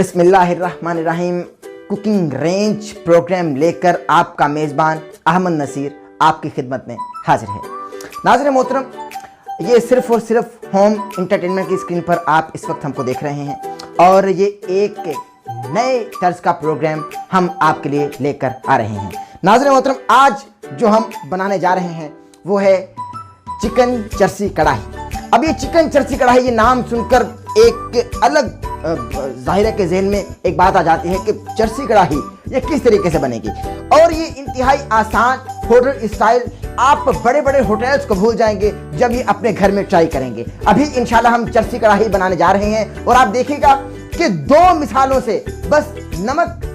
बिस्मिल्लाहिर्रहमानिर्रहीम। Cooking range programme लेकर आपका मेज़बान अहमद नसीर आपकी खिदमत में हाजिर है। नाज़रीन मोहतरम, ये सिर्फ़ और सिर्फ होम इंटरटेनमेंट की स्क्रीन पर आप इस वक्त हमको देख रहे हैं और ये एक नए तर्ज का प्रोग्राम हम आपके लिए लेकर आ रहे हैं। नाज़रीन मोहतरम, आज जो हम बनाने जा रहे हैं वो है चिकन चरसी कढ़ाई। अब ये चिकन चरसी कढ़ाई, ये नाम सुनकर एक अलग ज़ाहिर है कि ज़हन में एक बात आ जाती है कि चरसी कढ़ाई ये किस तरीके से बनेगी, और ये इंतहाई आसान होटल स्टाइल। आप बड़े बड़े होटल्स को भूल जाएंगे जब ये अपने घर में ट्राई करेंगे। अभी इंशाल्लाह हम चरसी कढ़ाई बनाने जा रहे हैं और आप देखिएगा कि दो मिसालों से, बस नमक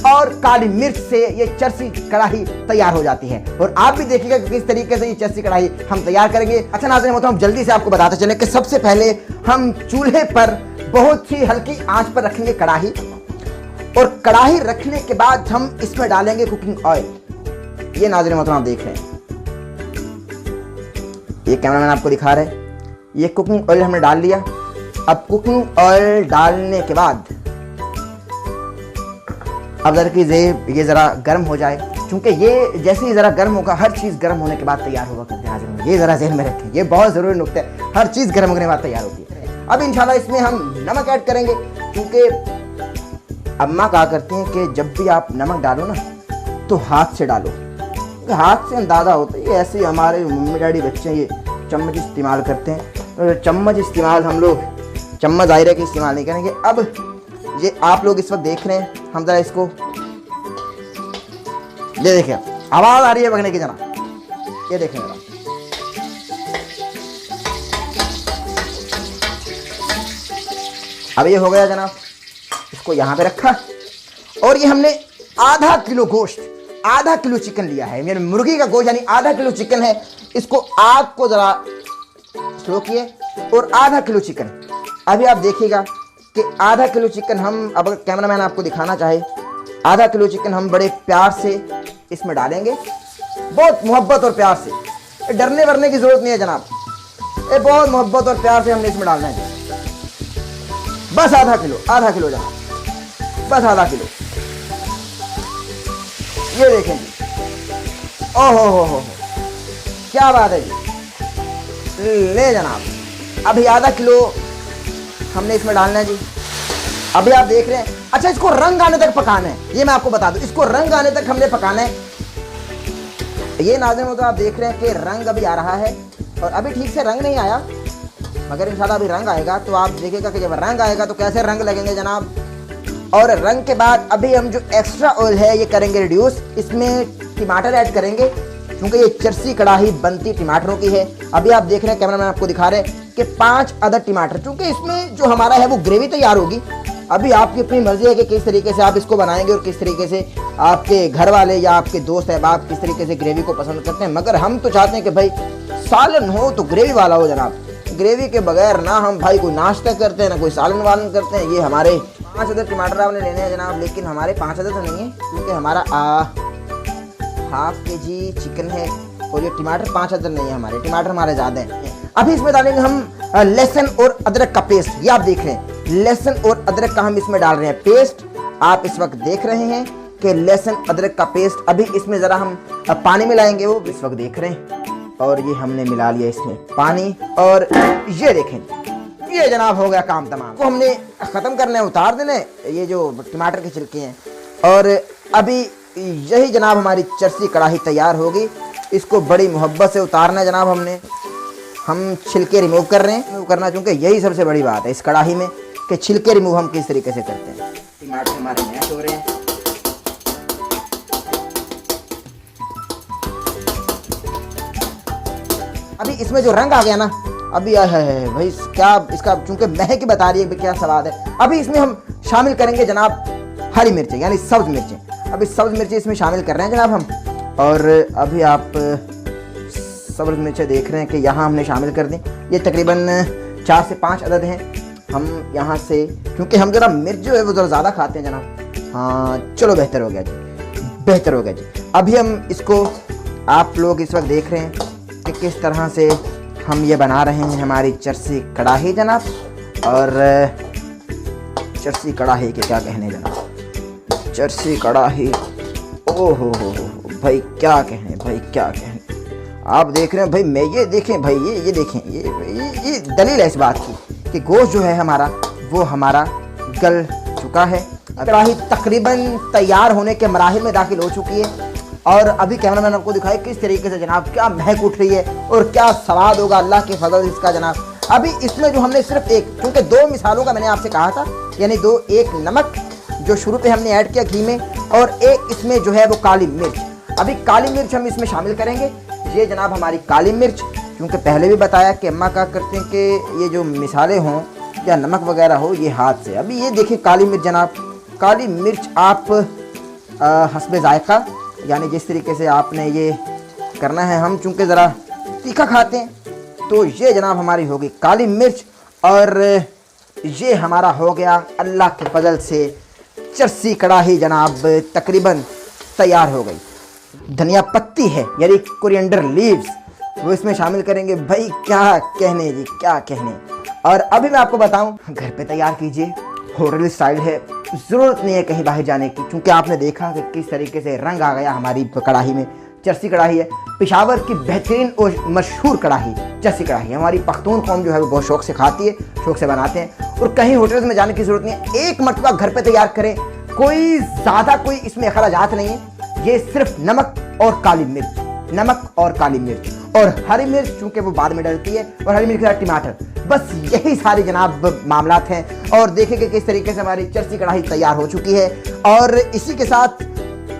और काली मिर्च से ये चरसी कढ़ाई तैयार हो जाती है। और आप भी देखिएगा कि किस तरीके से ये चरसी कढ़ाई हम तैयार करेंगे। अच्छा नाज़रीन मोहतरम, हम जल्दी से आपको बताते चले कि सबसे पहले हम चूल्हे पर बहुत ही हल्की आंच पर रखेंगे कढ़ाई, और कढ़ाई रखने के बाद हम इसमें डालेंगे कुकिंग ऑयल। ये नाज़रीन मोहतरम आप देख रहे हैं, ये कैमरामैन आपको दिखा रहे हैं, ये कुकिंग ऑयल हमने डाल लिया। अब कुकिंग ऑयल डालने के बाद अब जरा कि ये ज़रा गर्म हो जाए, क्योंकि ये जैसे ही ज़रा गर्म होगा, हर चीज़ गर्म होने के बाद तैयार होगा करते हैं। ये ज़रा ज़हन में रखें, ये बहुत ज़रूरी नुक्ता है, हर चीज़ गर्म होने के बाद तैयार होती है। अब इंशाल्लाह इसमें हम नमक ऐड करेंगे, क्योंकि अम्मा कहा करती हैं कि जब भी आप नमक डालो ना तो हाथ से डालो, हाथ से अंदाज़ा होता है। ये ऐसे हमारे मम्मी डैडी बच्चे ये चम्मच इस्तेमाल करते हैं, चम्मच इस्तेमाल हम लोग चम्मच ज़ाहिर है कि इस्तेमाल नहीं करेंगे। अब ये आप लोग इस वक्त देख रहे हैं, हम ज़रा इसको ये देखें, आवाज़ आ रही है पकने की, जना ये देखें जरा। अब ये हो गया जनाब, इसको यहाँ पे रखा, और ये हमने आधा किलो गोश्त, आधा किलो चिकन लिया है, मेरे मुर्गी का गोश्त यानी आधा किलो चिकन है। इसको आग को ज़रा स्लो किए, और आधा किलो चिकन। अभी आप देखिएगा कि आधा किलो चिकन हम, अब अगर कैमरामैन आपको दिखाना चाहे, आधा किलो चिकन हम बड़े प्यार से इसमें डालेंगे, बहुत मोहब्बत और प्यार से। डरने वरने की ज़रूरत नहीं है जनाब, ये बहुत मोहब्बत और प्यार से हमने इसमें डालना है। बस आधा किलो जनाब, बस आधा किलो। ये देखें जी, ओहो हो, क्या बात है जी। ले जनाब, अभी आधा किलो हमने इसमें डालना है जी। अभी आप देख रहे हैं, अच्छा इसको रंग आने तक पकाना है, ये मैं आपको बता दूं, इसको रंग आने तक हमने पकाना है। ये नाज़रीन हो तो आप देख रहे हैं कि रंग अभी आ रहा है, और अभी ठीक से रंग नहीं आया, मगर इंशाल्लाह अभी रंग आएगा। तो आप देखिएगा कि जब रंग आएगा तो कैसे रंग लगेंगे जनाब। और रंग के बाद अभी हम जो एक्स्ट्रा ऑयल है ये करेंगे रिड्यूस, इसमें टमाटर ऐड करेंगे, क्योंकि ये चरसी कढ़ाई बनती टमाटरों की है। अभी आप देख रहे हैं, कैमरामैन आपको दिखा रहे हैं कि 5 अदद टमाटर, क्योंकि इसमें जो हमारा है वो ग्रेवी तैयार होगी। अभी आपकी अपनी मर्जी है कि किस तरीके से आप इसको बनाएंगे और किस तरीके से आपके घर वाले या आपके दोस्त अहबाब किस तरीके से ग्रेवी को पसंद करते हैं। मगर हम तो चाहते हैं कि भाई सालन हो तो ग्रेवी वाला हो जनाब, ग्रेवी के बगैर ना हम भाई कोई नाश्ता करते हैं ना कोई सालन वालन करते हैं। ये हमारे 5 अदद टमाटर आपने लेने हैं जनाब, लेकिन हमारे 5 अदद तो नहीं है, क्योंकि हमारा हाफ केजी चिकन है, और ये टमाटर 5 अदद नहीं है, हमारे टमाटर हमारे ज़्यादा हैं। अभी इसमें डालेंगे हम लहसुन और अदरक का पेस्ट। ये आप देख रहे हैं, लहसुन और अदरक का हम इसमें डाल रहे हैं पेस्ट। आप इस वक्त देख रहे हैं कि लहसुन अदरक का पेस्ट। अभी इसमें ज़रा हम पानी मिलाएंगे, वो इस वक्त देख रहे हैं, और ये हमने मिला लिया इसमें पानी। और ये देखें, ये जनाब हो गया काम तमाम, को हमने ख़त्म करना है, उतार देना है ये जो टमाटर के छिलके हैं। और अभी यही जनाब हमारी चरसी कढ़ाई तैयार होगी। इसको बड़ी मोहब्बत से उतारना है जनाब हमने, हम छिलके रिमूव कर रहे हैं, रिमूव करना, क्योंकि यही सबसे बड़ी बात है इस कढ़ाई में कि छिलके रिमूव हम किस तरीके से करते हैं। टमाटर हमारे मैश हो रहे हैं। अभी इसमें जो रंग आ गया ना, अभी है भाई क्या इसका, चूंकि महक बता रही है क्या स्वाद है। अभी इसमें हम शामिल करेंगे जनाब हरी मिर्चें, यानी सब्ज मिर्चें। अभी सब्ज मिर्चें इसमें शामिल कर रहे हैं जनाब हम। और अभी आप सब्ज मिर्चें देख रहे हैं कि यहाँ हमने शामिल कर दी। ये तकरीबन 4 से 5 अदद हैं। हम यहाँ से, क्योंकि हम ज़रा मिर्च जो है वो ज़रा ज़्यादा खाते हैं जनाब। हाँ चलो, बेहतर हो गया जी, बेहतर हो गया जी। अभी हम इसको, आप लोग इस वक्त देख रहे हैं कि किस तरह से हम ये बना रहे हैं हमारी चरसी कढ़ाई जनाब। और चरसी कढ़ाई के क्या कहने जनाब, चरसी कढ़ाई, ओहो हो भाई क्या कहने, भाई क्या कहने। आप देख रहे हैं भाई, मैं ये देखें भाई, ये देखें, ये दलील है इस बात की कि गोश्त जो है हमारा वो हमारा गल चुका है। कढ़ाई तकरीबन तैयार होने के मराहिल में दाखिल हो चुकी है और अभी कैमरामैन आपको दिखाए किस तरीके से जनाब क्या महक उठ रही है और क्या स्वाद होगा अल्लाह के फजल इसका जनाब। अभी इसमें जो हमने सिर्फ एक, क्योंकि 2 मिसालों का मैंने आपसे कहा था, यानी 2, एक नमक जो शुरू पे हमने ऐड किया घी में, और एक इसमें जो है वो काली मिर्च। अभी काली मिर्च हम इसमें शामिल करेंगे। ये जनाब हमारी काली मिर्च, क्योंकि पहले भी बताया कि अम्मा कहा करते हैं कि ये जो मिसाले हों या नमक वगैरह हो ये हाथ से। अभी ये देखिए काली मिर्च जनाब, काली मिर्च आप हस्बे जायका, यानी जिस तरीके से आपने ये करना है। हम चूँकि ज़रा तीखा खाते हैं तो ये जनाब हमारी होगी काली मिर्च, और ये हमारा हो गया अल्लाह के फजल से चरसी कढ़ाई जनाब तकरीबन तैयार हो गई। धनिया पत्ती है यानी कोरिएंडर लीव्स, वो इसमें शामिल करेंगे। भाई क्या कहने जी, क्या कहने। और अभी मैं आपको बताऊं, घर पे तैयार कीजिए, होटल स्टाइल है, ज़रूरत नहीं है कहीं बाहर जाने की, क्योंकि आपने देखा कि किस तरीके से रंग आ गया हमारी कढ़ाई में। चरसी कढ़ाई है, पेशावर की बेहतरीन और मशहूर कढ़ाई चरसी कढ़ाई है। हमारी पख्तून कौम जो है वो बहुत शौक से खाती है, शौक से बनाते हैं, और कहीं होटल्स में जाने की ज़रूरत नहीं है। एक मरतबा घर पे तैयार करें, कोई ज़्यादा कोई इसमें अखराजात नहीं है। ये सिर्फ नमक और काली मिर्च, नमक और काली मिर्च और हरी मिर्च, चूँकि वो बाद में डलती है, और हरी मिर्च के साथ टमाटर, बस यही सारे जनाब मामलात हैं। और देखेंगे किस तरीके से हमारी चरसी कढ़ाई तैयार हो चुकी है। और इसी के साथ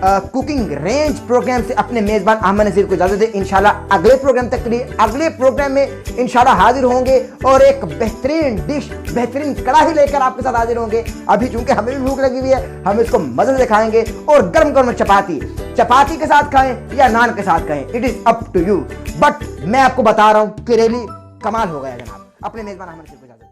कुकिंग रेंज प्रोग्राम से अपने मेज़बान अहमद नज़ीर को इजाज़त दें। इंशाल्लाह अगले प्रोग्राम तक के लिए, अगले प्रोग्राम में इंशाल्लाह हाजिर होंगे और एक बेहतरीन डिश, बेहतरीन कढ़ाई लेकर आपके साथ हाजिर होंगे। अभी चूंकि हमें भी भूख लगी हुई है, हम इसको मज़े से खाएंगे और गर्म गर्म चपाती के साथ खाएं या नान के साथ खाएं, it is up to you. But मैं आपको बता रहा हूँ कि रियली कमाल हो गया जनाब। अपने मेज़बान अहमद नज़ीर को इजाज़त।